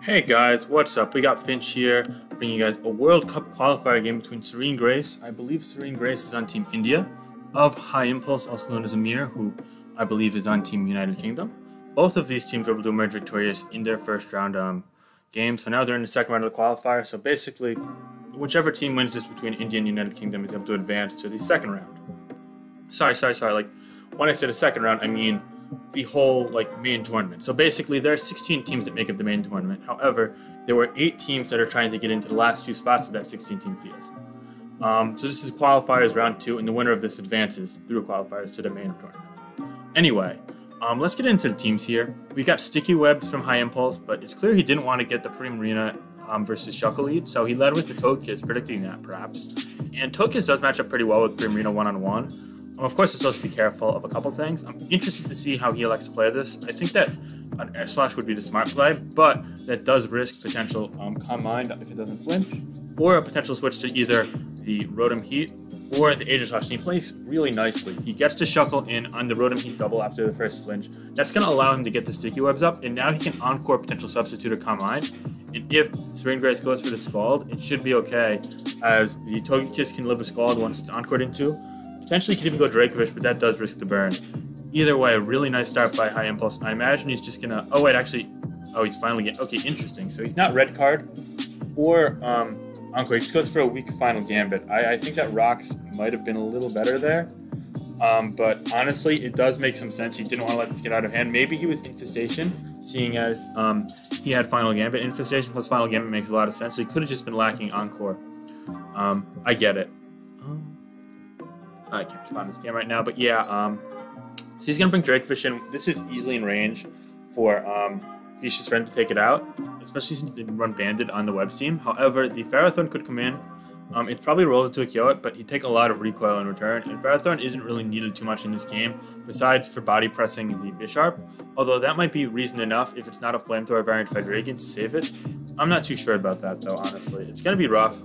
Hey guys, what's up? We got Finch here, bringing you guys a World Cup qualifier game between Serene Grace. I believe Serene Grace is on Team India, of High Impulse, also known as Amir, who I believe is on Team United Kingdom. Both of these teams were able to emerge victorious in their first round game, so now they're in the second round of the qualifier. So basically, whichever team wins this between India and United Kingdom is able to advance to the second round. Sorry. Like, when I say the second round, I mean the whole main tournament. So basically there are 16 teams that make up the main tournament. However, there were 8 teams that are trying to get into the last 2 spots of that 16 team field. So this is qualifiers round 2, and the winner of this advances through qualifiers to the main tournament. Anyway, let's get into the teams here. We got Sticky Webs from High Impulse, but it's clear he didn't want to get the Prima versus Shuckle lead, so he led with the Togekiss, predicting that perhaps. And Togekiss does match up pretty well with Prima one-on-one. Of course, it's supposed to be careful of a couple things. I'm interested to see how he elects to play this. I think that an Air Slash would be the smart play, but that does risk potential Calm Mind if it doesn't flinch, or a potential switch to either the Rotom Heat or the Aegis Slash. And he plays really nicely. He gets to Shuckle in on the Rotom Heat double after the first flinch. That's going to allow him to get the Sticky Webs up, and now he can encore potential substitute or Calm Mind. And if Serene Grace goes for the Scald, it should be okay, as the Togekiss can live a Scald once it's encored into. Potentially could even go Dracovish, but that does risk the burn. Either way, a really nice start by High Impulse. I imagine he's just gonna... Oh, wait, actually... Oh, he's finally getting... Okay, interesting. So he's not Red Card or Encore. He just goes for a weak Final Gambit. I think that Rocks might have been a little better there. But honestly, it does make some sense. He didn't want to let this get out of hand. Maybe he was Infestation, seeing as he had Final Gambit. Infestation plus Final Gambit makes a lot of sense. So he could have just been lacking Encore. I get it. I can't respond to this game right now, but yeah, so he's going to bring Dracovish in. This is easily in range for Fish's friend to take it out, especially since they run Banded on the Webs team. However, the Ferrothorn could come in. It's probably rolled into a Kyoit, but he'd take a lot of recoil in return, and Ferrothorn isn't really needed too much in this game, besides for body pressing the Bisharp, although that might be reason enough if it's not a Flamethrower variant Hydreigon to save it. I'm not too sure about that, though, honestly. It's going to be rough.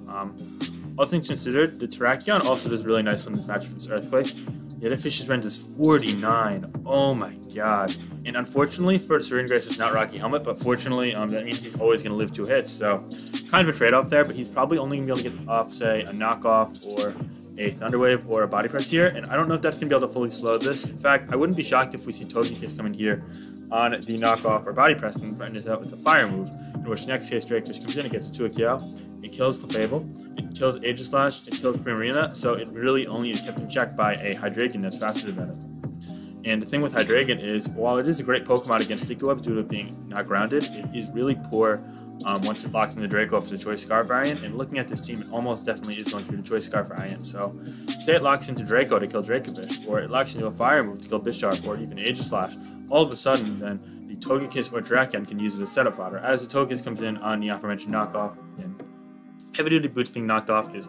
All things considered, the Terrakion also does really nice on this match with its Earthquake. Yeah, that Fish's Rend is 49. Oh my god. And unfortunately for Serene Grace, it's not Rocky Helmet, but fortunately, that means he's always going to live 2 hits. So, kind of a trade-off there, but he's probably only going to be able to get off, say, a knockoff or a Thunder Wave or a Body Press here. And I don't know if that's going to be able to fully slow this. In fact, I wouldn't be shocked if we see Togekiss come in here on the knockoff or Body Press and threaten us out with the Fire move, in which next case Dracovish comes in and gets it to a KO. It kills Clefable, it kills Aegis Slash, it kills Primarina, so it really only is kept in check by a Hydreigon that's faster than it. And the thing with Hydreigon is, while it is a great Pokemon against Sticky Webs due to it being not grounded, it is really poor once it locks in the Draco for the Choice Scarf variant, and looking at this team, it almost definitely is going to be the Choice Scarf variant. So, say it locks into Draco to kill Dracovish, or it locks into a Fire move to kill Bisharp, or even Aegis Slash, all of a sudden, then the Togekiss or Terrakion can use it as setup fodder, as the Togekiss comes in on the aforementioned knockoff, and Heavy Duty Boots being knocked off is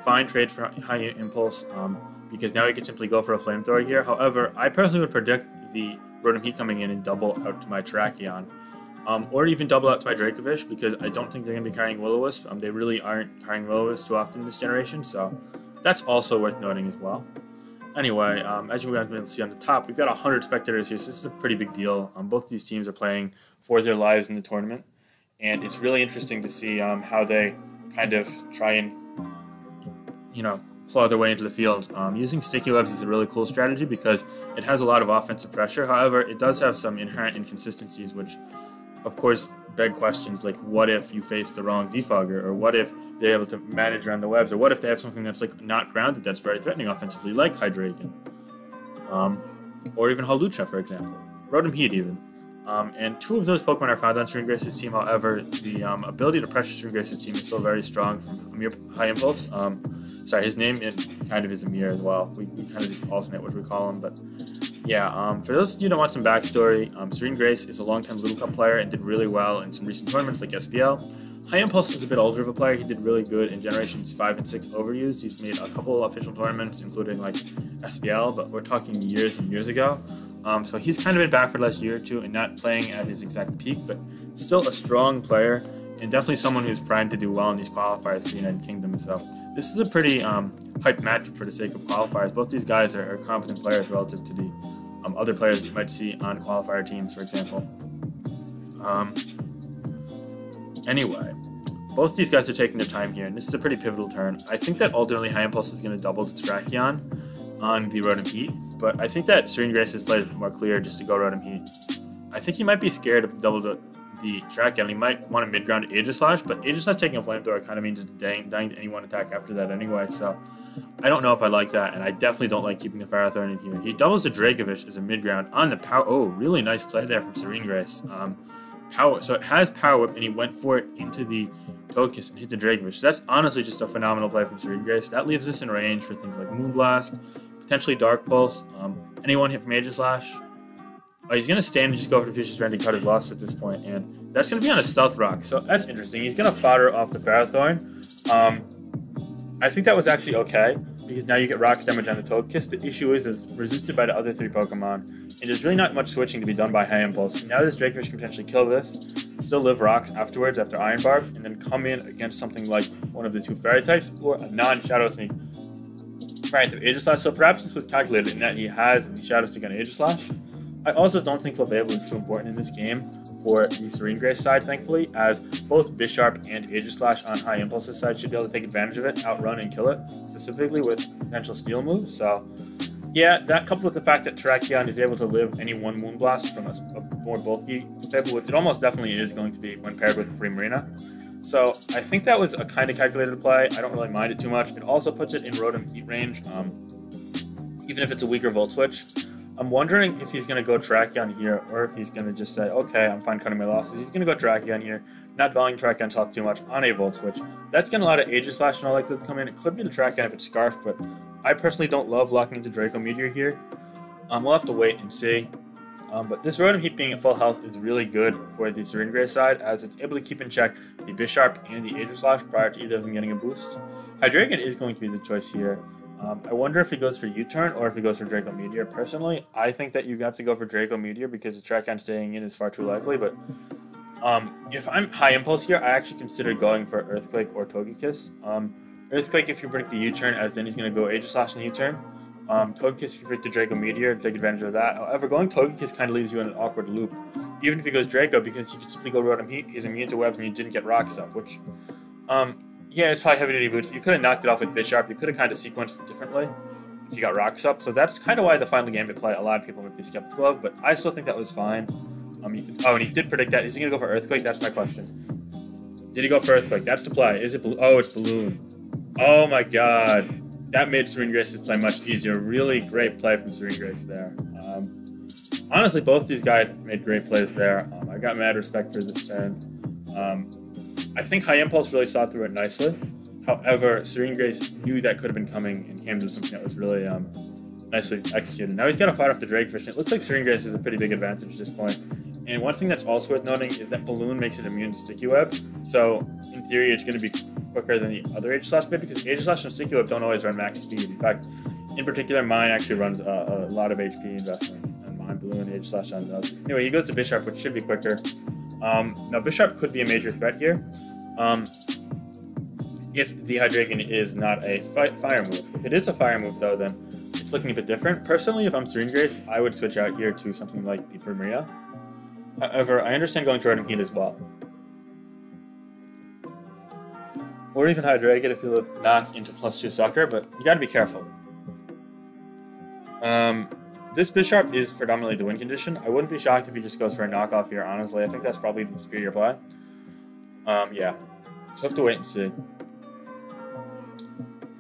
fine trade for High Impulse, because now he can simply go for a Flamethrower here. However, I personally would predict the Rotom Heat coming in and double out to my Terrakion, or even double out to my Dracovish, because I don't think they're going to be carrying Will-O-Wisp. They really aren't carrying Will-O-Wisp too often this generation, so that's also worth noting as well. Anyway, as you can see on the top, we've got 100 spectators here, so this is a pretty big deal. Both these teams are playing for their lives in the tournament, and it's really interesting to see how they kind of try and, claw their way into the field. Using Sticky Webs is a really cool strategy because it has a lot of offensive pressure. However, it does have some inherent inconsistencies, which, of course, beg questions like, what if you face the wrong defogger, or what if they're able to manage around the webs, or what if they have something that's not grounded that's very threatening offensively, like Hydreigon, or even Hawlucha, for example, Rotom Heat even. And 2 of those Pokemon are found on Serene Grace's team. However, the ability to pressure Serene Grace's team is still very strong from Amir High Impulse. Sorry, his name kind of is Amir as well. We kind of just alternate what we call him, but yeah. For those of you that want some backstory, Serene Grace is a long-time Little Cup player and did really well in some recent tournaments like SPL. High Impulse is a bit older of a player. He did really good in Generations 5 and 6 Overused. He's made a couple of official tournaments, including SPL, but we're talking years and years ago. So he's kind of been back for the last year or 2 and not playing at his exact peak, but still a strong player and definitely someone who's primed to do well in these qualifiers for the United Kingdom. So this is a pretty hyped matchup for the sake of qualifiers. Both these guys are competent players relative to the other players you might see on qualifier teams, for example. Anyway, both these guys are taking their time here, and this is a pretty pivotal turn. I think that ultimately High Impulse is going to double to Tracheon on the Rotom Heat, but I think that Serene Grace's play is more clear just to go Rotom Heat. I think he might be scared of double the Tracheon. He might want to mid-ground Aegislash, but Aegislash taking a Flamethrower kind of means it's dying to any one attack after that anyway, so I don't know if I like that, and I definitely don't like keeping the Ferrothorn in here. He doubles the Dracovish as a mid-ground on the Power... Oh, really nice play there from Serene Grace. So it has Power Whip, and he went for it into the Togekiss and hit the Dracovish. So that's honestly just a phenomenal play from Serene Grace. That leaves us in range for things like Moonblast, potentially Dark Pulse, anyone hit from Aegislash. He's going to stand and just go for the Fusion Strand and cut his loss at this point, and that's going to be on a Stealth Rock, so that's interesting. He's going to fodder off the Ferrothorn. I think that was actually okay, because now you get rock damage on the Togekiss. The issue is it's resisted by the other 3 Pokemon, and there's really not much switching to be done by High Impulse. Now this Dracovish can potentially kill this, still live rocks afterwards after Iron Barb, and then come in against something like one of the 2 Fairy types, or a non-Shadow Sneak variant of Aegislash. So perhaps this was calculated in that he has the Shadow Sneak on Aegislash. I also don't think Clefable is too important in this game for the Serene Grace side, thankfully, as both Bisharp and Aegislash on High Impulse's side should be able to take advantage of it, outrun and kill it, specifically with potential Steel moves. So, yeah, that coupled with the fact that Tracheon is able to live any one Moonblast from a more bulky Clefable, which it almost definitely is going to be when paired with Primarina. So, I think that was a kind of calculated play. I don't really mind it too much. It also puts it in Rotom Heat range, even if it's a weaker Volt Switch. I'm wondering if he's going to go Tracheon here, or if he's going to just say, okay, I'm fine cutting my losses. He's going to go Tracheon here, not valuing Tracheon's health too much on a Volt Switch. That's going to allow the Aegislash and all likelihood to come in. It could be the Tracheon if it's Scarf, but I personally don't love locking into Draco Meteor here. We'll have to wait and see. But this Rotom Heat being at full health is really good for the Serene Grace side, as it's able to keep in check the Bisharp and the Aegislash prior to either of them getting a boost. Hydreigon is going to be the choice here. I wonder if he goes for U-turn or if he goes for Draco Meteor. Personally, I think that you have to go for Draco Meteor because the Tracheon staying in is far too likely, but if I'm High Impulse here, I actually consider going for Earthquake or Togekiss. Earthquake if you predict the U-turn, as then he's going to go Aegislash and U-turn. Togekiss if you predict the Draco Meteor, take advantage of that. However, going Togekiss kind of leaves you in an awkward loop, even if he goes Draco, because you could simply go Rotom Heat, he's immune to webs, and you didn't get Rocks up, which... yeah, it's probably heavy-duty boost. You could have knocked it off with Bisharp. You could have kind of sequenced it differently if you got Rocks up. So that's kind of why the final Gambit play a lot of people might be skeptical of, but I still think that was fine. And he did predict that. Is he going to go for Earthquake? That's my question. Did he go for Earthquake? That's the play. Is it Oh, it's Balloon. Oh my god. That made Serene Grace's play much easier. Really great play from Serene Grace there. Honestly, both these guys made great plays there. I got mad respect for this turn. I think High Impulse really saw through it nicely. However, Serene Grace knew that could have been coming and came to something that was really nicely executed. Now he's got to fight off the Dracovish. It looks like Serene Grace has a pretty big advantage at this point. And one thing that's also worth noting is that Balloon makes it immune to Sticky Web. So, in theory, it's going to be quicker than the other Aegislash bit, because Aegislash and Sticky Web don't always run max speed. In fact, in particular, mine actually runs a lot of HP investment. And mine, Balloon, Aegislash on the... Anyway, he goes to Bisharp, which should be quicker. Now, Bisharp could be a major threat here. If the Hydreigon is not a fire move. If it is a fire move, though, then it's looking a bit different. Personally, if I'm Serene Grace, I would switch out here to something like the Primarina. However, I understand going to Rotom Heat as well. Or even Hydreigon if you live not into +2 Sucker, but you gotta be careful. This Bisharp is predominantly the win condition. I wouldn't be shocked if he just goes for a knockoff here, honestly. I think that's probably the superior play. Yeah. So have to wait and see.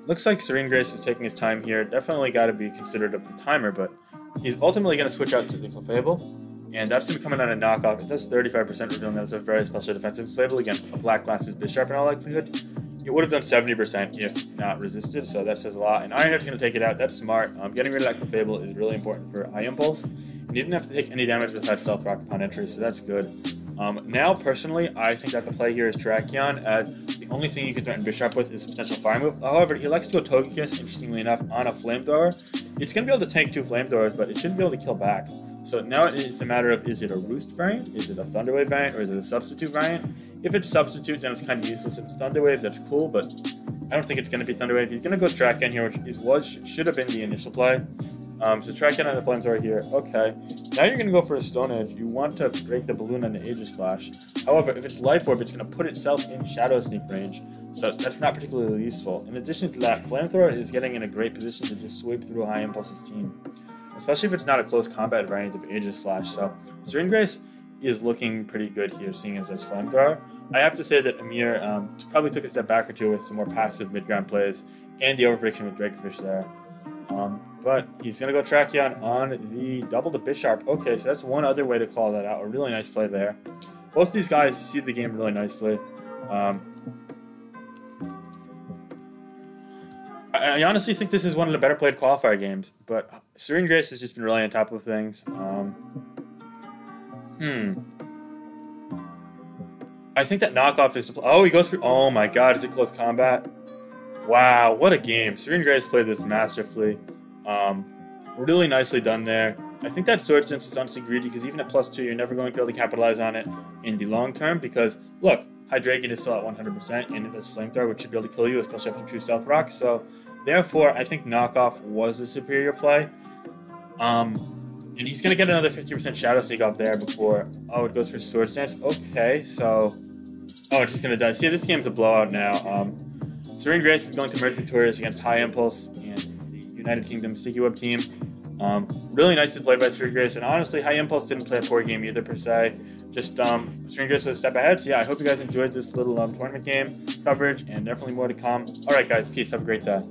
Looks like Serene Grace is taking his time here. Definitely got to be considerate of the timer, but he's ultimately going to switch out to the Clefable, and that's going to be coming on a knockoff. It does 35%, revealing that it's a very special defensive Clefable against a Black Glass's Bisharp in all likelihood. It would have done 70% if not resisted, so that says a lot. And Ironhead's going to take it out. That's smart. Getting rid of that Clefable is really important for High Impulse. And he didn't have to take any damage besides Stealth Rock upon entry, so that's good. Now, personally, I think that the play here is Tracheon, as the only thing you can threaten Bisharp with is a potential fire move. However, he likes to go Togekiss, interestingly enough, on a Flamethrower. It's going to be able to tank 2 Flamethrowers, but it shouldn't be able to kill back. So now it's a matter of, is it a Roost variant, is it a Thunder Wave variant, or is it a Substitute variant? If it's Substitute, then it's kind of useless. If it's Thunder Wave, that's cool, but I don't think it's going to be Thunder Wave. He's going to go Tracheon here, which should have been the initial play. So track in on the flamethrower here. Okay. Now you're going to go for a Stone Edge. You want to break the balloon on the Aegis Slash. However, if it's Life Orb, it's going to put itself in Shadow Sneak range. So that's not particularly useful. In addition to that, Flamethrower is getting in a great position to just sweep through High Impulse's team. Especially if it's not a close combat variant of Aegis Slash. So Serene Grace is looking pretty good here, seeing as Flamethrower. I have to say that Amir probably took a step back or two with some more passive mid-ground plays and the overprediction with Drakefish there. But he's going to go Tracheon on the double to Bisharp. Okay, so that's one other way to call that out. A really nice play there. Both these guys see the game really nicely. I honestly think this is one of the better played qualifier games, but Serene Grace has just been really on top of things. I think that knockoff is to play. Oh, he goes for. Oh my god, is it close combat? Wow, what a game. Serene Grace played this masterfully. Really nicely done there. I think that Sword Stance is honestly greedy because even at +2, you're never going to be able to capitalize on it in the long term because, look, Hydreigon is still at 100% and it has Flamethrower, which should be able to kill you, especially after True Stealth Rock. So, therefore, I think Knockoff was the superior play. And he's going to get another 50% Shadow Sneak off there before... Oh, it goes for Sword Stance. Okay, so... Oh, it's just going to die. See, this game's a blowout now. Serene Grace is going to merge victorious against High Impulse and the United Kingdom Sticky Web team. Really nicely played by Serene Grace, and honestly, High Impulse didn't play a poor game either per se. Just Serene Grace was a step ahead. So yeah, I hope you guys enjoyed this little tournament game coverage, and definitely more to come. All right, guys, peace. Have a great day.